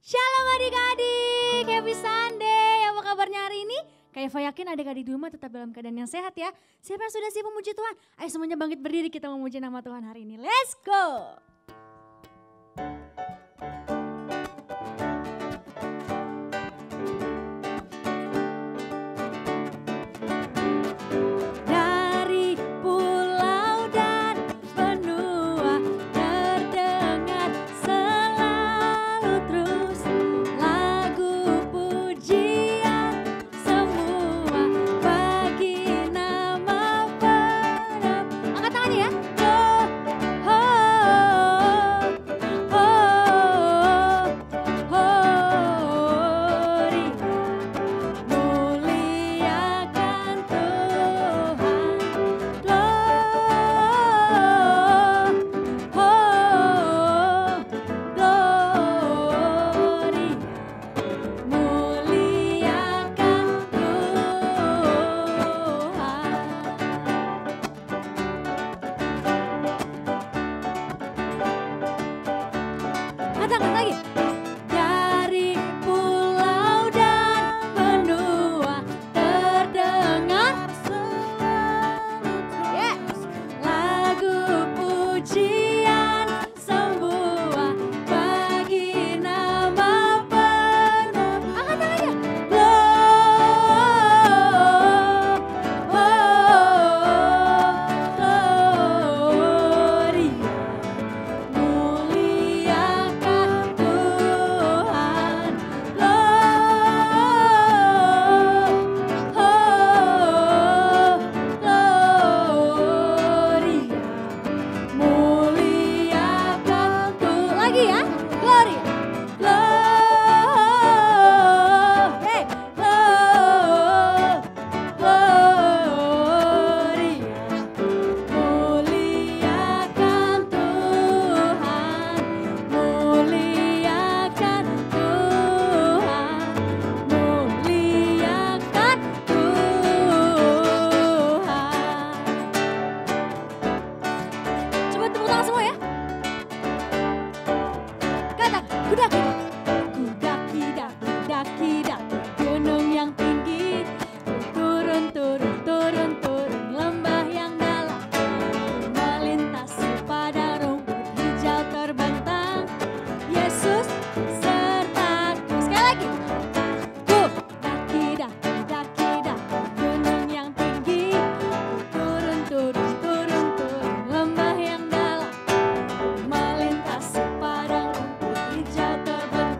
Shalom adik-adik, happy Sunday. Apa kabarnya hari ini? Kayak Eva yakin adik-adik di rumah tetap dalam keadaan yang sehat ya. Siapa yang sudah siap memuji Tuhan? Ayo semuanya bangkit berdiri, kita memuji nama Tuhan hari ini. Let's go! Dari pulau dan benua terdengar selalu terus lagu pujian semua bagi nama Bapa. Angkat tangannya ya. Oh, oh, oh, oh, muliakan Tuhan. Katakan lagi. Dari pulau dan benua terdengar yes, lagu pujian semua bagi nama Bapa. Angkat tangannya. Glory. Muliakan Tuhan, glory, muliakan Tuhan. Lagi ya, glory, glory. Muliakan Tuhan, muliakan Tuhan, muliakan Tuhan. Coba tepuk tangan semua ya. Kata kuda kuda gunung yang tinggi, turun lembah yang dalam, melintasi padang rumput hijau terbentang. Yesus sertaku. Sekali lagi. Kuda gunung yang tinggi, turun lembah yang dalam, melintasi padang rumput hijau terbentang.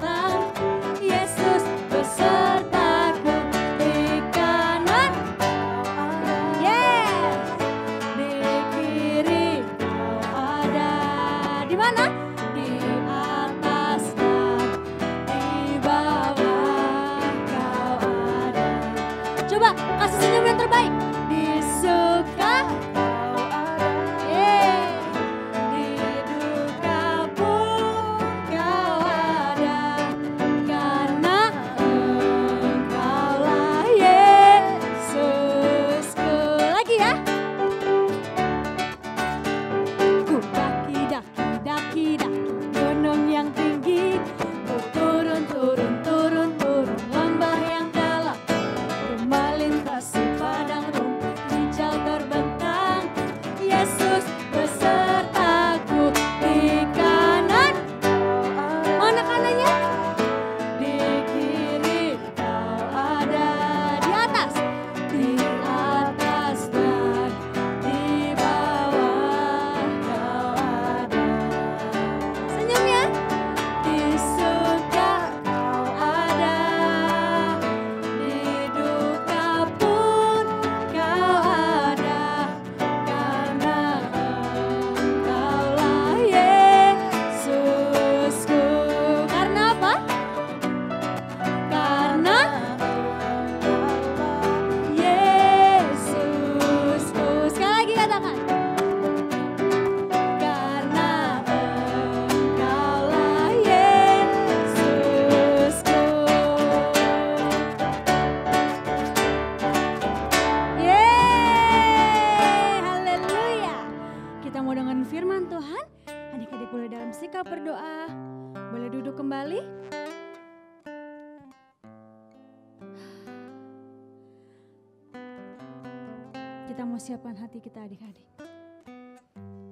kita mau siapkan hati kita adik-adik.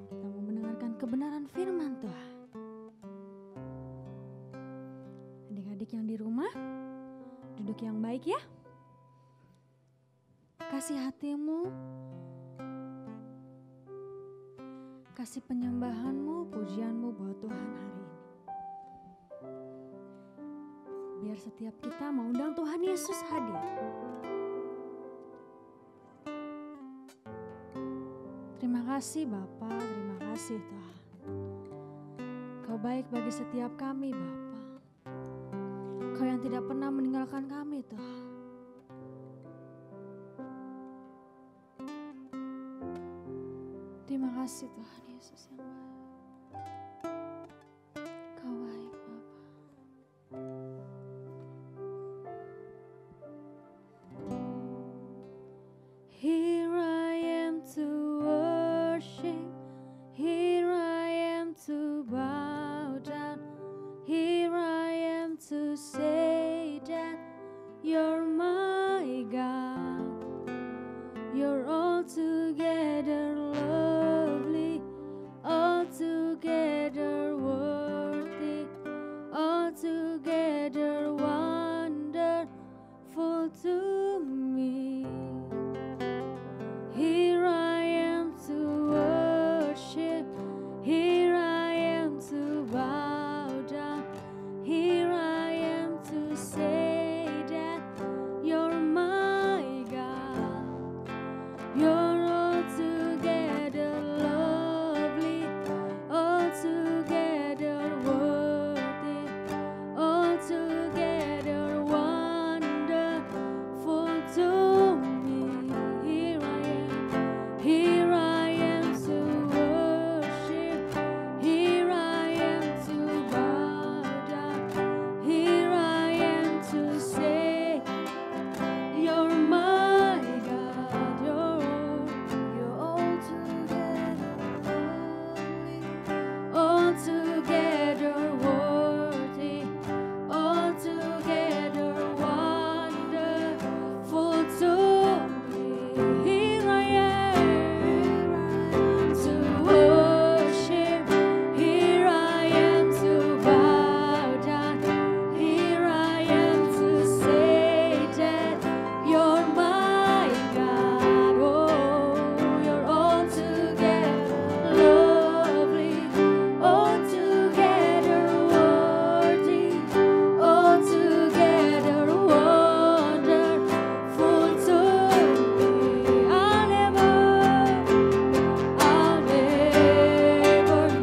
Kita mau mendengarkan kebenaran firman Tuhan. Adik-adik yang di rumah, duduk yang baik ya. Kasih hatimu, kasih penyembahanmu, pujianmu buat Tuhan hari ini. Biar setiap kita mengundang Tuhan Yesus hadir. Terima kasih Bapa, terima kasih Tuhan. Kau baik bagi setiap kami Bapa. Kau yang tidak pernah meninggalkan kami Tuhan. Terima kasih Tuhan Yesus yang baik. Kau baik Bapa. Here I am to worship. Here I am to bow down. Here I am to say that you're my God. You're altogether lovely, altogether worthy, altogether wonderful to me. Here I am to worship, here I am to bow down, here I am to say that you're my God. You're altogether lovely, altogether worthy, altogether wonderful to me. Here I am to worship, here I am to bow down, here I am to say, you're my God, you're altogether lovely, altogether worthy, altogether wonderful to me. Here I am to worship, here I am to bow down, here I am to say that you're my God. Oh, you're altogether lovely, altogether worthy, altogether wonderful to me. I'll never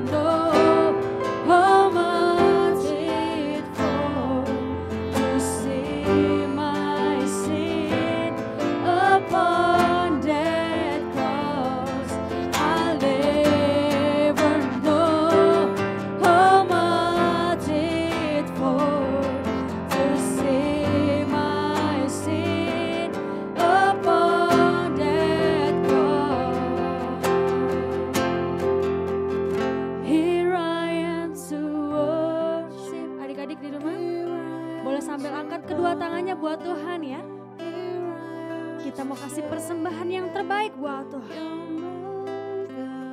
know how much it cost to see my sin upon that cross. I'll never know how much it cost to see my sin upon that cross. Here I am to worship. Adik-adik di rumah, boleh sambil angkat kedua tangannya buat Tuhan ya. Kita mau kasih persembahan yang terbaik buat Tuhan.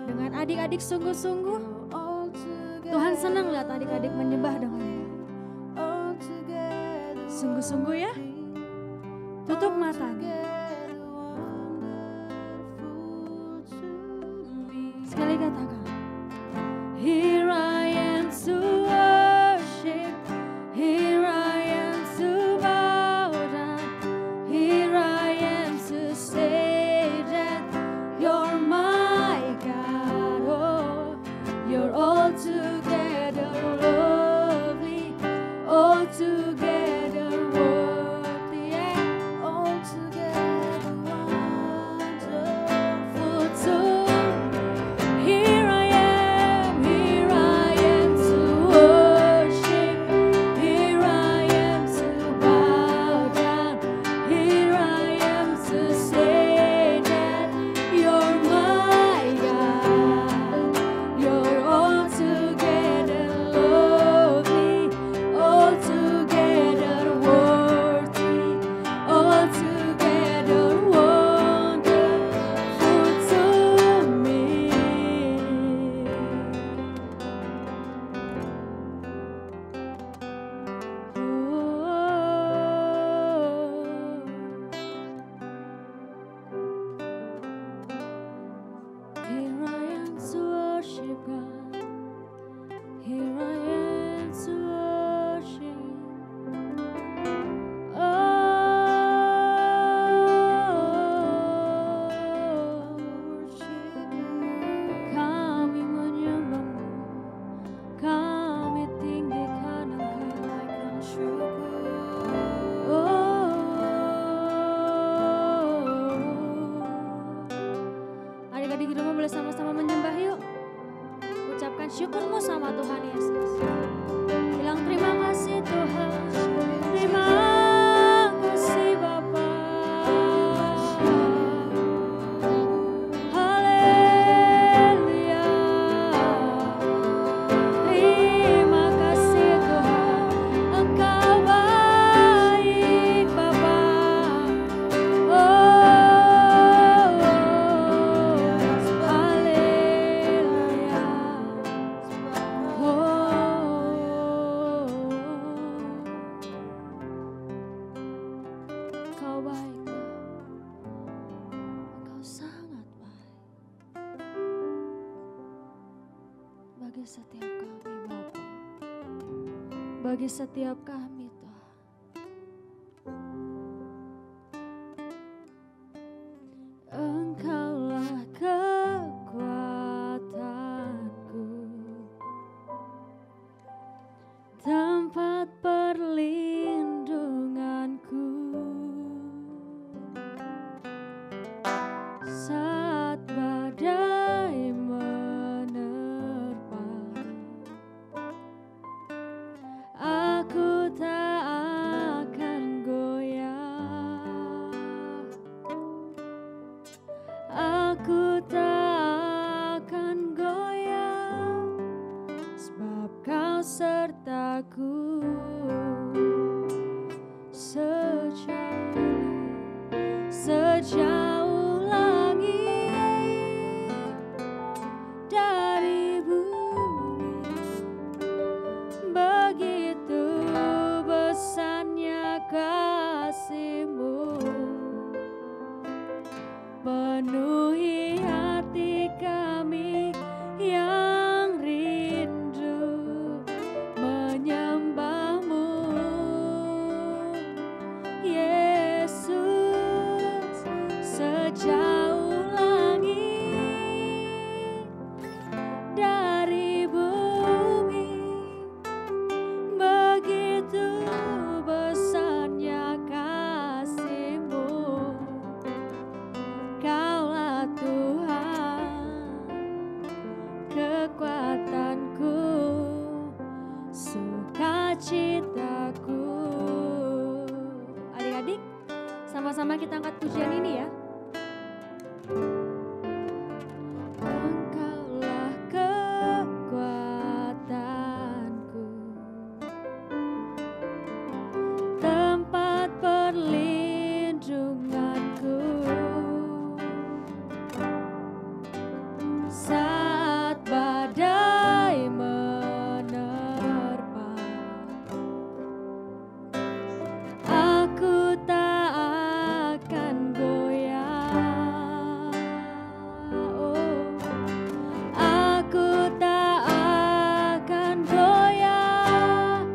Dengan adik-adik sungguh-sungguh, Tuhan senang lihat adik-adik menyembah dengan baik. Sungguh-sungguh ya. Tutup matanya. Sekali katakan. Here I am to worship, here I am to bow down, here I am to say that you're my God. Oh, you're altogether lovely, altogether worthy, and altogether wonderful to me. Here I am to worship, here I am to bow down, here I am to say that you're my God. You're altogether lovely, altogether syukurmu sama Tuhan Yesus. Bilang terima kasih Tuhan, terima kasih Bapa. Haleluya. Terima kasih Tuhan, Engkau baik Bapa. Kau baik, Engkau sangat baik bagi setiap kami Bapa, bagi setiap kami Tuhan. Engkaulah kekuatanku, tempat perlindunganku. Saat badai menerpa, aku tak akan goyah. Aku tak akan goyah, sebab Kau sertaku. Sejauh langit dari bumi, begitu besarnya kasih-Mu. Penuhi hati kami yang rindu menyembah-Mu, Yesus. Sejauh langit dari bumi, begitu besarnya kasih-Mu. Kaulah Tuhan, kekuatanku, sukacitaku. Adik-adik, sama-sama kita angkat pujian ini ya. Engkaulah kekuatanku, tempat perlindunganku. Saat badai menerpa, aku tak akan goyah. Oh, aku tak akan goyah,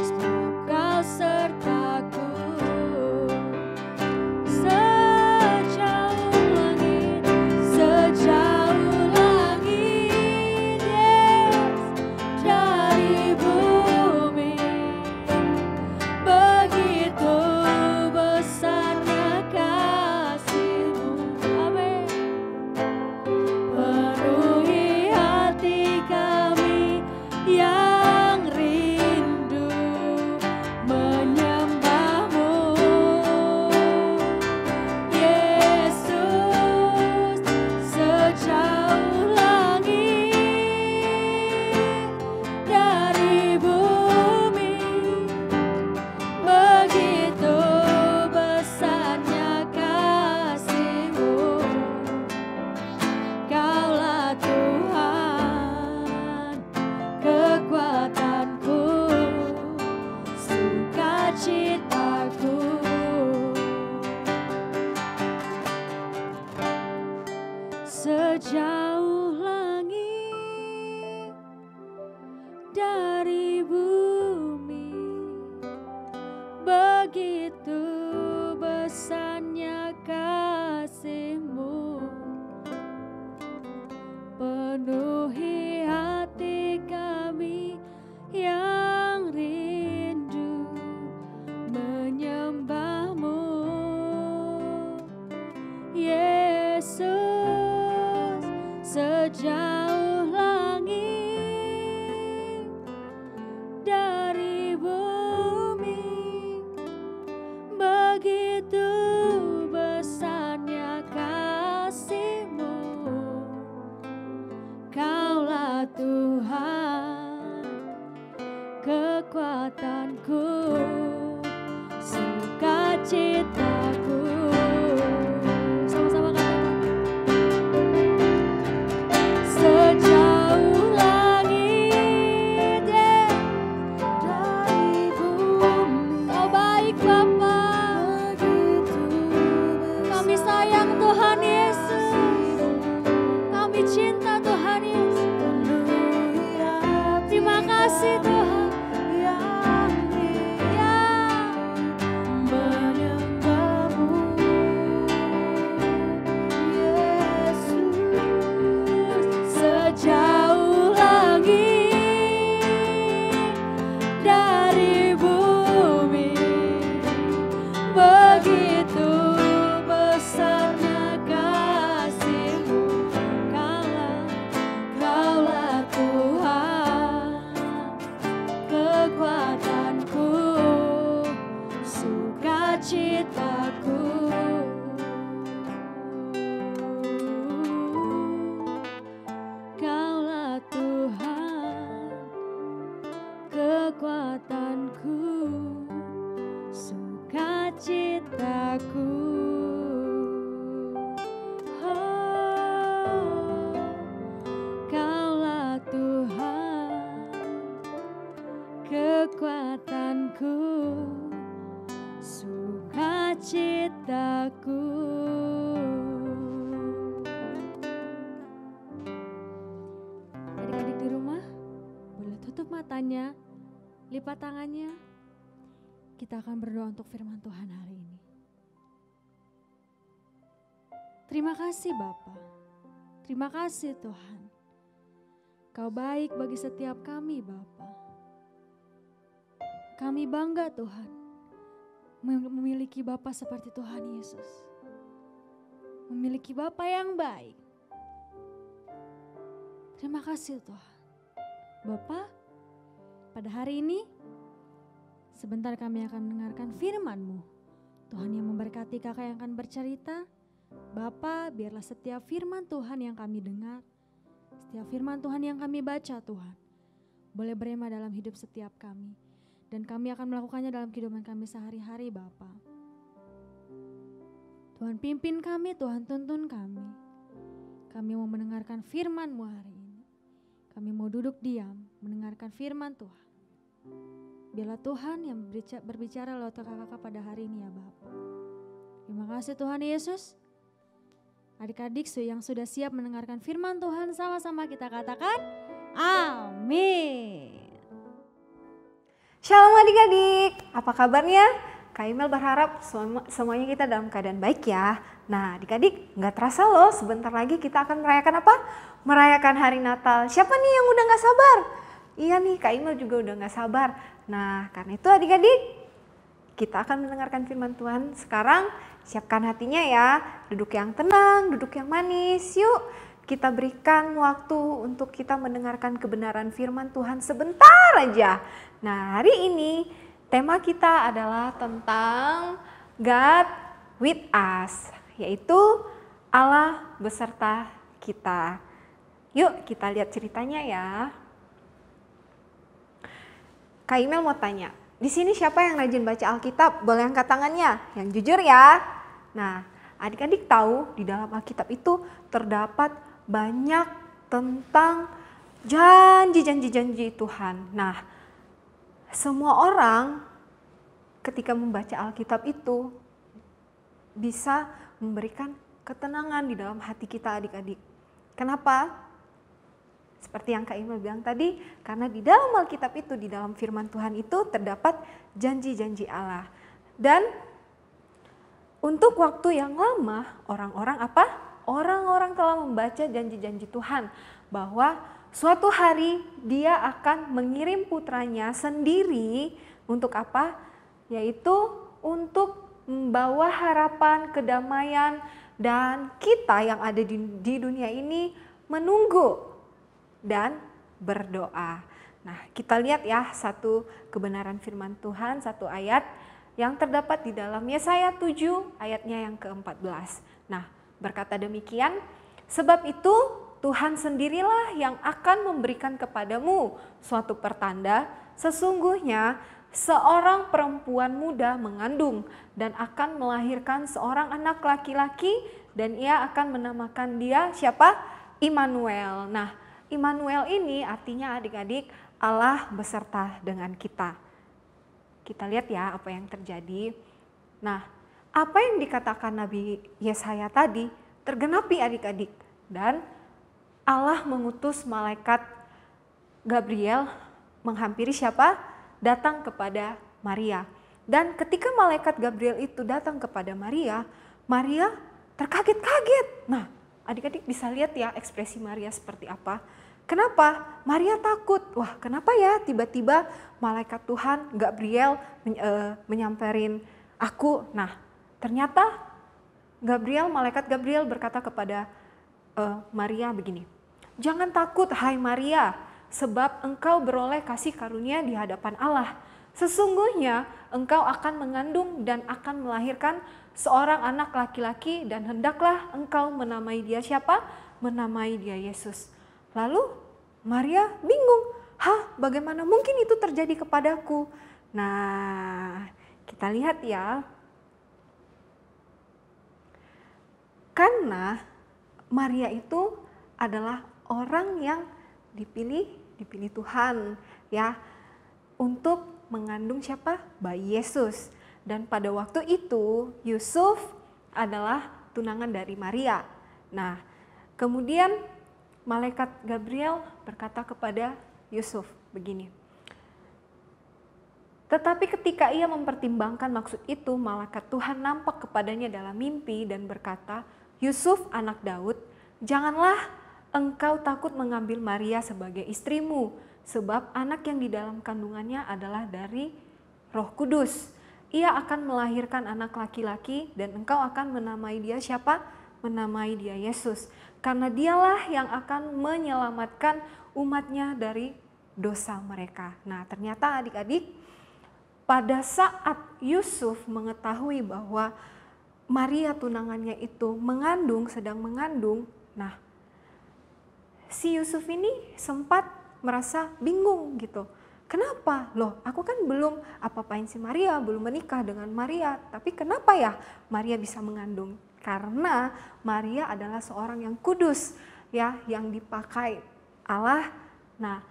sebab Kau sertaku. Sejauh langit, yes, dari bumi, begitu besarnya kasih-Mu. Amin. Penuhi hati kami yang rindu menyembah-Mu, Yesus. Sejauh langit dari bumi, begitu besarnya kasih-Mu. Kaulah Tuhan, kekuatanku, sukacitaku. Sejauh langit dari bumi, begitu besarnya kasih-Mu. Penuhi hati kami yang rindu menyembah-Mu, Yesus. Sejauh langit kekuatanku, sukacitaku. Sama-sama katakan. Sejauh langit dari bumi, Kau baik Bapa. Kami sayang Tuhan Yesus, kami cinta Tuhan Yesus. Terima kasih Tuhan. Sejauh langit dari bumi, begitu besarnya kasih-Mu. Kaulah Tuhan, kekuatanku, sukacitaku. Kaulah Tuhan, kekuatanku, sukacitaku. Oh, Kaulah Tuhan, kekuatanku, sukacitaku. Adik-adik di rumah boleh tutup matanya, lipat tangannya. Kita akan berdoa untuk firman Tuhan hari ini. Terima kasih Bapa, terima kasih Tuhan. Kau baik bagi setiap kami Bapa. Kami bangga Tuhan memiliki Bapa seperti Tuhan Yesus. Memiliki Bapa yang baik. Terima kasih Tuhan. Bapa, pada hari ini sebentar kami akan mendengarkan firman-Mu. Tuhan yang memberkati kakak yang akan bercerita. Bapa, biarlah setiap firman Tuhan yang kami dengar, setiap firman Tuhan yang kami baca Tuhan, boleh berema dalam hidup setiap kami. Dan kami akan melakukannya dalam kehidupan kami sehari-hari Bapa. Tuhan pimpin kami, Tuhan tuntun kami. Kami mau mendengarkan firman-Mu hari ini. Kami mau duduk diam mendengarkan firman Tuhan. Biarlah Tuhan yang berbicara lewat kakak-kakak pada hari ini ya Bapa. Terima kasih Tuhan Yesus. Adik-adik yang sudah siap mendengarkan firman Tuhan, sama-sama kita katakan amin. Shalom adik-adik, apa kabarnya? Kak Imel berharap semuanya kita dalam keadaan baik ya. Nah adik-adik, gak terasa loh sebentar lagi kita akan merayakan apa? Merayakan hari Natal. Siapa nih yang udah gak sabar? Iya nih, Kak Imel juga udah gak sabar. Nah karena itu adik-adik, kita akan mendengarkan firman Tuhan. Sekarang siapkan hatinya ya, duduk yang tenang, duduk yang manis. Yuk kita berikan waktu untuk kita mendengarkan kebenaran firman Tuhan sebentar aja. Nah hari ini tema kita adalah tentang God with us, yaitu Allah beserta kita. Yuk kita lihat ceritanya ya. Kak Imel mau tanya, di sini siapa yang rajin baca Alkitab? Boleh angkat tangannya, yang jujur ya. Nah adik-adik tahu di dalam Alkitab itu terdapat banyak tentang janji-janji Tuhan. Nah, semua orang ketika membaca Alkitab itu bisa memberikan ketenangan di dalam hati kita adik-adik. Kenapa? Seperti yang Kak Imel bilang tadi, karena di dalam Alkitab itu, di dalam firman Tuhan itu terdapat janji-janji Allah. Dan untuk waktu yang lama orang-orang telah membaca janji-janji Tuhan bahwa suatu hari Dia akan mengirim putranya sendiri untuk apa? Yaitu untuk membawa harapan, kedamaian, dan kita yang ada di dunia ini menunggu dan berdoa. Nah, kita lihat ya satu kebenaran firman Tuhan, satu ayat yang terdapat di dalam Yesaya 7 ayatnya yang ke-14. Nah, berkata demikian, sebab itu Tuhan sendirilah yang akan memberikan kepadamu suatu pertanda, sesungguhnya seorang perempuan muda mengandung dan akan melahirkan seorang anak laki-laki dan ia akan menamakan dia siapa? Immanuel. Nah, Immanuel ini artinya adik-adik Allah beserta dengan kita. Kita lihat ya apa yang terjadi. Nah, apa yang dikatakan Nabi Yesaya tadi tergenapi adik-adik. Dan Allah mengutus malaikat Gabriel menghampiri siapa? Datang kepada Maria. Dan ketika malaikat Gabriel itu datang kepada Maria, Maria terkaget-kaget. Nah, adik-adik bisa lihat ya ekspresi Maria seperti apa. Kenapa? Maria takut. Wah, kenapa ya tiba-tiba malaikat Tuhan Gabriel menyamperin aku. Nah, ternyata malaikat Gabriel berkata kepada Maria begini. Jangan takut hai Maria, sebab engkau beroleh kasih karunia di hadapan Allah. Sesungguhnya engkau akan mengandung dan akan melahirkan seorang anak laki-laki dan hendaklah engkau menamai dia siapa? Menamai dia Yesus. Lalu Maria bingung, bagaimana mungkin itu terjadi kepadaku? Nah, kita lihat ya. Karena Maria itu adalah orang yang dipilih Tuhan ya untuk mengandung siapa? Bayi Yesus. Dan pada waktu itu Yusuf adalah tunangan dari Maria. Nah, kemudian malaikat Gabriel berkata kepada Yusuf begini. Tetapi ketika ia mempertimbangkan maksud itu, malaikat Tuhan nampak kepadanya dalam mimpi dan berkata, Yusuf anak Daud, janganlah engkau takut mengambil Maria sebagai istrimu, sebab anak yang di dalam kandungannya adalah dari Roh Kudus. Ia akan melahirkan anak laki-laki dan engkau akan menamai dia siapa? Menamai dia Yesus. Karena dialah yang akan menyelamatkan umatnya dari dosa mereka. Nah, ternyata adik-adik, pada saat Yusuf mengetahui bahwa Maria tunangannya itu sedang mengandung, nah si Yusuf ini sempat merasa bingung gitu. Kenapa? Loh, aku kan belum apa-apain si Maria, belum menikah dengan Maria. Tapi kenapa ya Maria bisa mengandung? Karena Maria adalah seorang yang kudus, ya, yang dipakai Allah. Nah,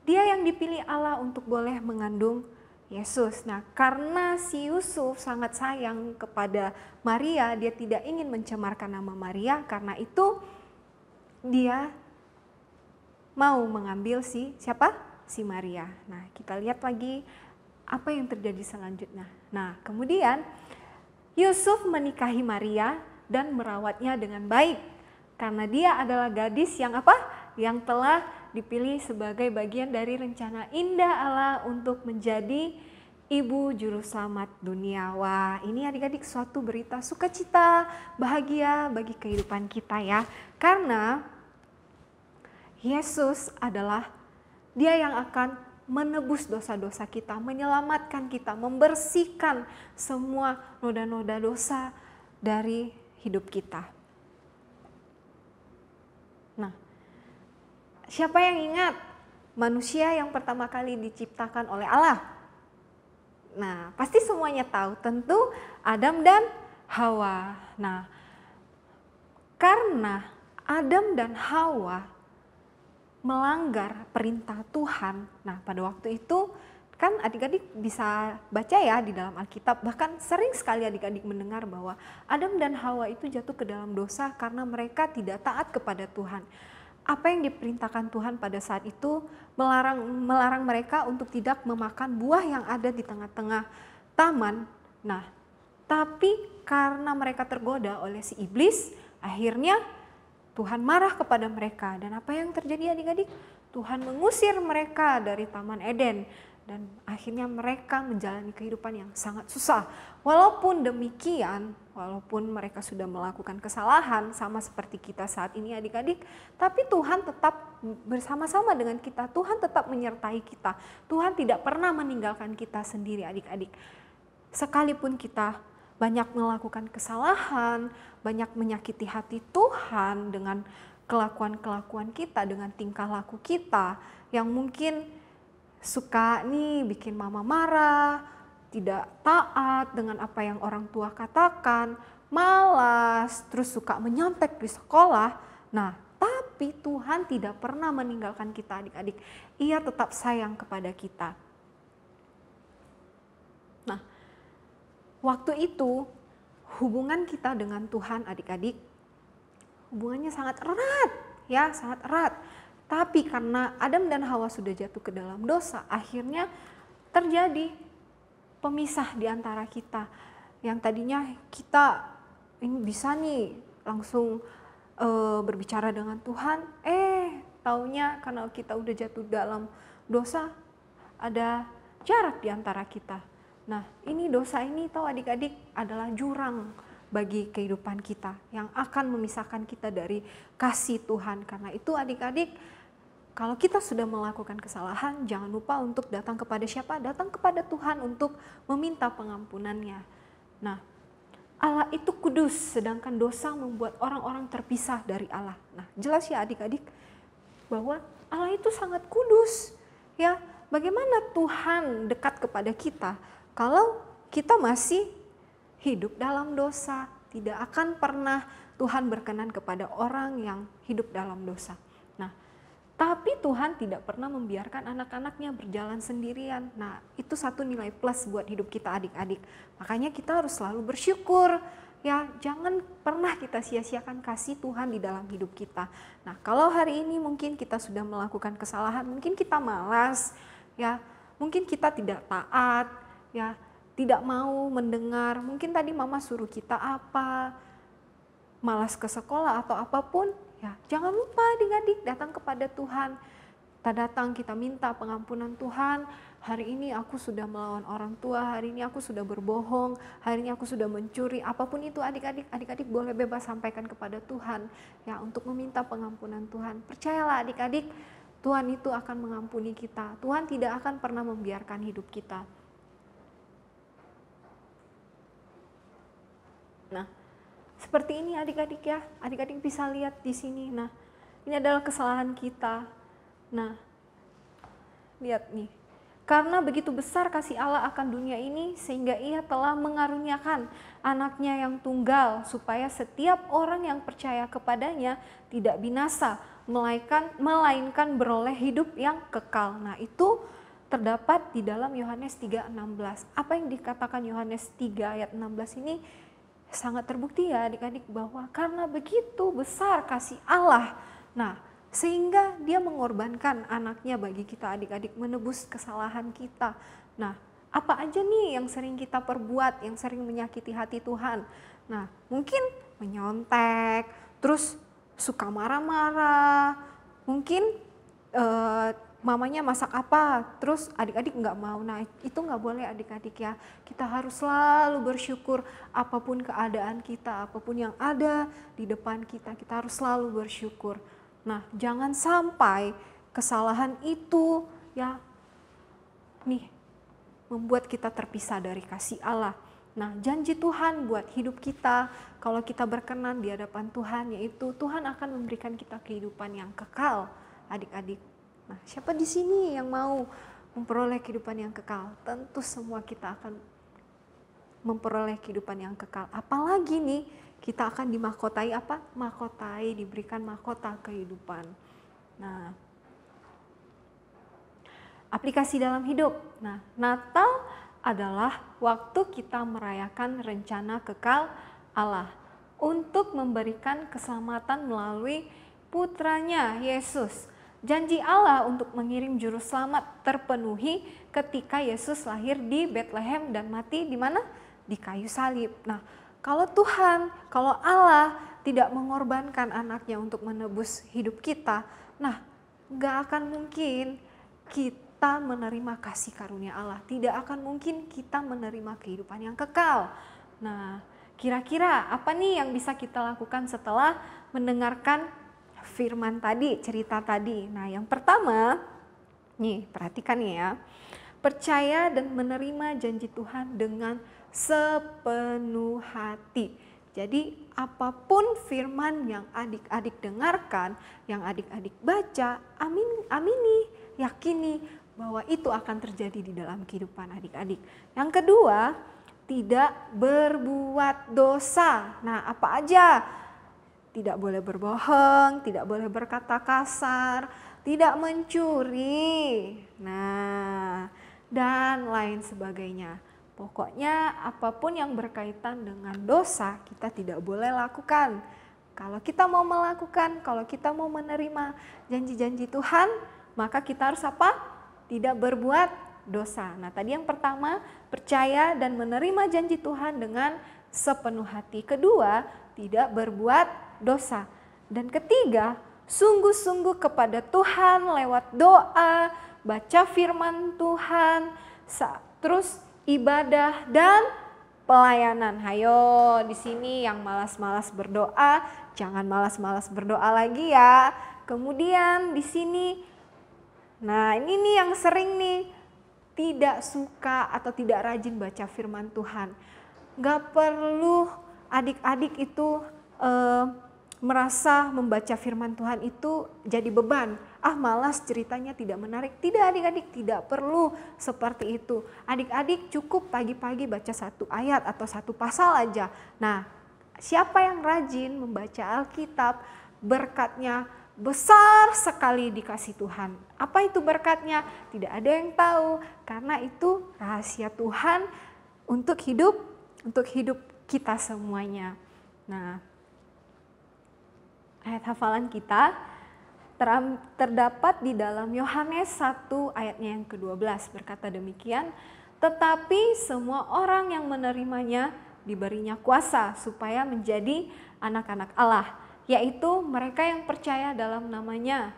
dia yang dipilih Allah untuk boleh mengandung Yesus. Nah, karena si Yusuf sangat sayang kepada Maria, dia tidak ingin mencemarkan nama Maria. Karena itu dia mau mengambil siapa? Si Maria. Nah, kita lihat lagi apa yang terjadi selanjutnya. Nah, kemudian Yusuf menikahi Maria dan merawatnya dengan baik. Karena dia adalah gadis yang apa? Yang telah dipilih sebagai bagian dari rencana indah Allah untuk menjadi ibu juru selamat dunia. Wah, ini adik-adik suatu berita sukacita, bahagia bagi kehidupan kita ya. Karena Yesus adalah Dia yang akan menebus dosa-dosa kita, menyelamatkan kita, membersihkan semua noda-noda dosa dari hidup kita. Nah, siapa yang ingat manusia yang pertama kali diciptakan oleh Allah? Nah, pasti semuanya tahu, tentu Adam dan Hawa. Nah, karena Adam dan Hawa melanggar perintah Tuhan. Nah, pada waktu itu kan adik-adik bisa baca ya di dalam Alkitab, bahkan sering sekali adik-adik mendengar bahwa Adam dan Hawa itu jatuh ke dalam dosa karena mereka tidak taat kepada Tuhan. Apa yang diperintahkan Tuhan pada saat itu melarang mereka untuk tidak memakan buah yang ada di tengah-tengah taman. Nah, tapi karena mereka tergoda oleh si iblis, akhirnya Tuhan marah kepada mereka. Dan apa yang terjadi adik-adik? Tuhan mengusir mereka dari Taman Eden. Dan akhirnya mereka menjalani kehidupan yang sangat susah. Walaupun demikian, walaupun mereka sudah melakukan kesalahan sama seperti kita saat ini adik-adik, tapi Tuhan tetap bersama-sama dengan kita. Tuhan tetap menyertai kita. Tuhan tidak pernah meninggalkan kita sendiri adik-adik. Sekalipun kita banyak melakukan kesalahan, banyak menyakiti hati Tuhan dengan kelakuan-kelakuan kita, dengan tingkah laku kita yang mungkin suka nih bikin mama marah, tidak taat dengan apa yang orang tua katakan, malas, terus suka menyontek di sekolah. Nah, tapi Tuhan tidak pernah meninggalkan kita adik-adik. Ia tetap sayang kepada kita. Nah, waktu itu hubungan kita dengan Tuhan adik-adik, hubungannya sangat erat, ya sangat erat. Tapi karena Adam dan Hawa sudah jatuh ke dalam dosa, akhirnya terjadi pemisah di antara kita. Yang tadinya kita ini bisa nih langsung berbicara dengan Tuhan, taunya karena kita udah jatuh dalam dosa, ada jarak di antara kita. Nah, ini dosa ini tahu adik-adik adalah jurang bagi kehidupan kita yang akan memisahkan kita dari kasih Tuhan. Karena itu adik-adik, kalau kita sudah melakukan kesalahan, jangan lupa untuk datang kepada siapa? Datang kepada Tuhan untuk meminta pengampunannya. Nah, Allah itu kudus, sedangkan dosa membuat orang-orang terpisah dari Allah. Nah, jelas ya adik-adik bahwa Allah itu sangat kudus. Ya, bagaimana Tuhan dekat kepada kita kalau kita masih hidup dalam dosa? Tidak akan pernah Tuhan berkenan kepada orang yang hidup dalam dosa. Nah, tapi Tuhan tidak pernah membiarkan anak-anaknya berjalan sendirian. Nah, itu satu nilai plus buat hidup kita adik-adik. Makanya kita harus selalu bersyukur. Ya, jangan pernah kita sia-siakan kasih Tuhan di dalam hidup kita. Nah, kalau hari ini mungkin kita sudah melakukan kesalahan, mungkin kita malas, ya, mungkin kita tidak taat, ya, tidak mau mendengar. Mungkin tadi mama suruh kita apa, malas ke sekolah atau apapun. Ya, jangan lupa adik-adik datang kepada Tuhan. Kita datang, kita minta pengampunan Tuhan. Hari ini aku sudah melawan orang tua, hari ini aku sudah berbohong, hari ini aku sudah mencuri. Apapun itu adik-adik boleh bebas sampaikan kepada Tuhan. Ya, untuk meminta pengampunan Tuhan. Percayalah adik-adik, Tuhan itu akan mengampuni kita. Tuhan tidak akan pernah membiarkan hidup kita. Nah, seperti ini adik-adik ya, adik-adik bisa lihat di sini. Nah, ini adalah kesalahan kita. Nah, lihat nih. Karena begitu besar kasih Allah akan dunia ini, sehingga Ia telah mengaruniakan anaknya yang tunggal, supaya setiap orang yang percaya kepadanya tidak binasa, melainkan beroleh hidup yang kekal. Nah, itu terdapat di dalam Yohanes 3:16. Apa yang dikatakan Yohanes 3 ayat 16 ini sangat terbukti ya adik-adik, bahwa karena begitu besar kasih Allah, nah sehingga Dia mengorbankan anaknya bagi kita adik-adik, menebus kesalahan kita. Nah, apa aja nih yang sering kita perbuat, yang sering menyakiti hati Tuhan? Nah, mungkin menyontek, terus suka marah-marah, mungkin mamanya masak apa, terus adik-adik nggak mau. Nah, itu nggak boleh adik-adik ya. Kita harus selalu bersyukur apapun keadaan kita, apapun yang ada di depan kita, kita harus selalu bersyukur. Nah, jangan sampai kesalahan itu ya nih membuat kita terpisah dari kasih Allah. Nah, janji Tuhan buat hidup kita, kalau kita berkenan di hadapan Tuhan, yaitu Tuhan akan memberikan kita kehidupan yang kekal, adik-adik. Nah, siapa di sini yang mau memperoleh kehidupan yang kekal? Tentu semua kita akan memperoleh kehidupan yang kekal. Apalagi nih, kita akan dimahkotai apa? Mahkotai, diberikan mahkota kehidupan. Nah, aplikasi dalam hidup. Nah, Natal adalah waktu kita merayakan rencana kekal Allah untuk memberikan keselamatan melalui putranya Yesus. Janji Allah untuk mengirim juru selamat terpenuhi ketika Yesus lahir di Bethlehem dan mati di mana? Di kayu salib. Nah, kalau Tuhan, kalau Allah tidak mengorbankan anaknya untuk menebus hidup kita, nah nggak akan mungkin kita menerima kasih karunia Allah. Tidak akan mungkin kita menerima kehidupan yang kekal. Nah, kira-kira apa nih yang bisa kita lakukan setelah mendengarkan firman tadi, cerita tadi? Nah, yang pertama, nih perhatikan ya, percaya dan menerima janji Tuhan dengan sepenuh hati. Jadi apapun firman yang adik-adik dengarkan, yang adik-adik baca, amini, yakini bahwa itu akan terjadi di dalam kehidupan adik-adik. Yang kedua, tidak berbuat dosa. Nah, apa aja? Tidak boleh berbohong, tidak boleh berkata kasar, tidak mencuri. Nah, dan lain sebagainya. Pokoknya apapun yang berkaitan dengan dosa kita tidak boleh lakukan. Kalau kita mau melakukan, kalau kita mau menerima janji-janji Tuhan, maka kita harus apa? Tidak berbuat dosa. Nah, tadi yang pertama, percaya dan menerima janji Tuhan dengan sepenuh hati. Kedua, tidak berbuat dosa. Dan ketiga, sungguh-sungguh kepada Tuhan lewat doa, baca firman Tuhan, terus ibadah dan pelayanan. Hayo, di sini yang malas-malas berdoa, jangan malas-malas berdoa lagi ya. Kemudian di sini, nah ini nih yang sering nih tidak suka atau tidak rajin baca firman Tuhan. Gak perlu adik-adik itu merasa membaca firman Tuhan itu jadi beban. Ah, malas, ceritanya tidak menarik. Tidak adik-adik, tidak perlu seperti itu. Adik-adik cukup pagi-pagi baca satu ayat atau satu pasal aja. Nah, siapa yang rajin membaca Alkitab, berkatnya besar sekali dikasih Tuhan. Apa itu berkatnya? Tidak ada yang tahu, karena itu rahasia Tuhan untuk hidup kita semuanya. Nah, ayat hafalan kita terdapat di dalam Yohanes 1 ayatnya yang ke-12, berkata demikian, tetapi semua orang yang menerimanya diberinya kuasa supaya menjadi anak-anak Allah, yaitu mereka yang percaya dalam namanya.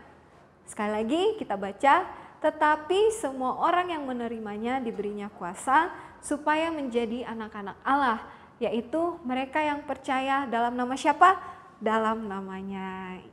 Sekali lagi kita baca, tetapi semua orang yang menerimanya diberinya kuasa supaya menjadi anak-anak Allah, yaitu mereka yang percaya dalam nama siapa? Dalam namanya.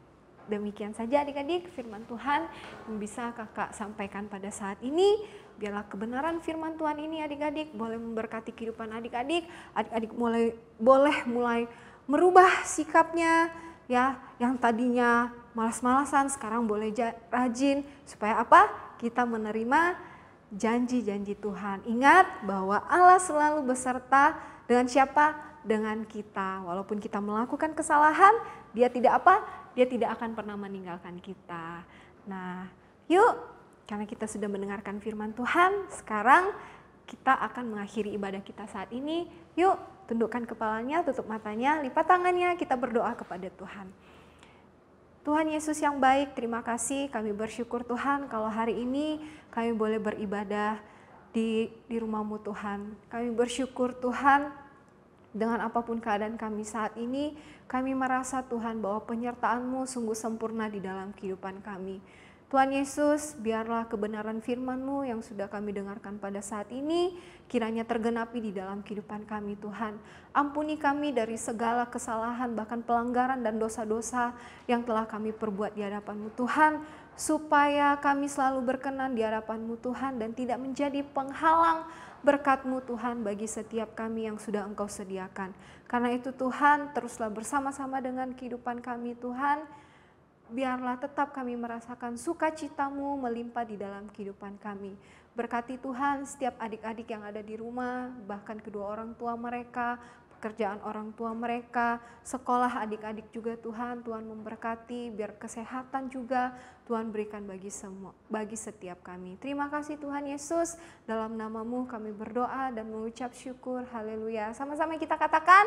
Demikian saja adik-adik firman Tuhan yang bisa kakak sampaikan pada saat ini. Biarlah kebenaran firman Tuhan ini adik-adik boleh memberkati kehidupan adik-adik. Adik-adik boleh mulai merubah sikapnya ya, yang tadinya malas-malasan sekarang boleh rajin. Supaya apa? Kita menerima janji-janji Tuhan. Ingat bahwa Allah selalu beserta dengan siapa? Dengan kita. Walaupun kita melakukan kesalahan, Dia tidak apa? Dia tidak akan pernah meninggalkan kita. Nah, yuk, karena kita sudah mendengarkan firman Tuhan, sekarang kita akan mengakhiri ibadah kita saat ini. Yuk, tundukkan kepalanya, tutup matanya, lipat tangannya, kita berdoa kepada Tuhan. Tuhan Yesus yang baik, terima kasih, kami bersyukur Tuhan kalau hari ini kami boleh beribadah di rumah-Mu Tuhan. Kami bersyukur Tuhan, dengan apapun keadaan kami saat ini, kami merasa Tuhan bahwa penyertaan-Mu sungguh sempurna di dalam kehidupan kami. Tuhan Yesus, biarlah kebenaran firman-Mu yang sudah kami dengarkan pada saat ini, kiranya tergenapi di dalam kehidupan kami Tuhan. Ampuni kami dari segala kesalahan, bahkan pelanggaran dan dosa-dosa yang telah kami perbuat di hadapan-Mu Tuhan, supaya kami selalu berkenan di hadapan-Mu Tuhan dan tidak menjadi penghalang berkat-Mu Tuhan bagi setiap kami yang sudah Engkau sediakan. Karena itu Tuhan, teruslah bersama-sama dengan kehidupan kami Tuhan. Biarlah tetap kami merasakan sukacita-Mu melimpah di dalam kehidupan kami. Berkati Tuhan setiap adik-adik yang ada di rumah, bahkan kedua orang tua mereka, pekerjaan orang tua mereka, sekolah adik-adik juga Tuhan. Tuhan memberkati, biar kesehatan juga Tuhan berikan bagi setiap kami. Terima kasih Tuhan Yesus, dalam nama-Mu kami berdoa dan mengucap syukur. Haleluya. Sama-sama kita katakan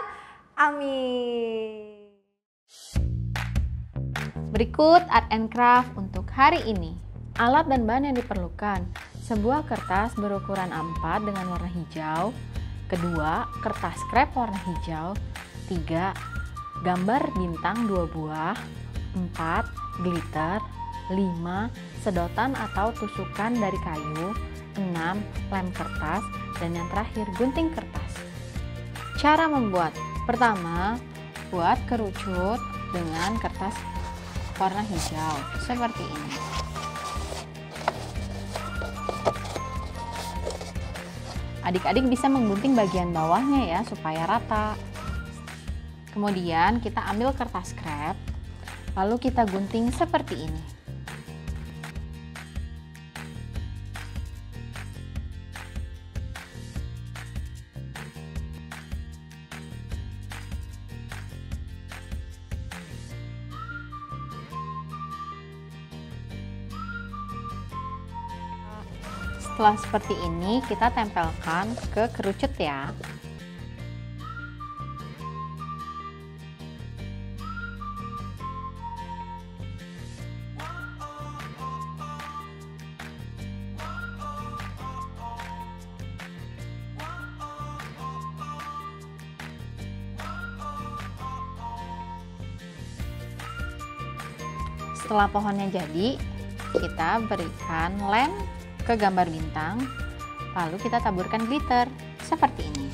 amin. Berikut art and craft untuk hari ini. Alat dan bahan yang diperlukan: sebuah kertas berukuran A4 dengan warna hijau. Kedua, kertas krep warna hijau. 3, gambar bintang 2 buah. 4, glitter. 5, sedotan atau tusukan dari kayu. 6, lem kertas. Dan yang terakhir, gunting kertas. Cara membuat: pertama, buat kerucut dengan kertas warna hijau seperti ini. Adik-adik bisa menggunting bagian bawahnya ya supaya rata. Kemudian kita ambil kertas krep, lalu kita gunting seperti ini. Setelah seperti ini, kita tempelkan ke kerucut ya. Setelah pohonnya jadi, kita berikan lem ke gambar bintang, lalu kita taburkan glitter seperti ini.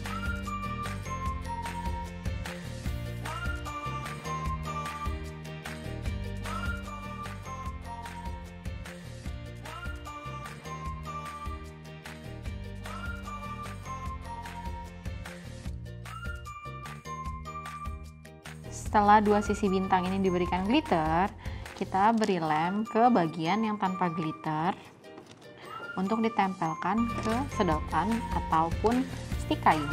Setelah dua sisi bintang ini diberikan glitter, kita beri lem ke bagian yang tanpa glitter untuk ditempelkan ke sedotan ataupun stik kayu.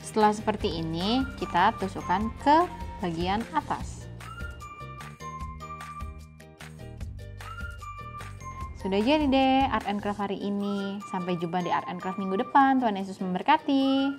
Setelah seperti ini, kita tusukkan ke bagian atas. Sudah jadi deh art and craft hari ini. Sampai jumpa di art and craft minggu depan. Tuhan Yesus memberkati.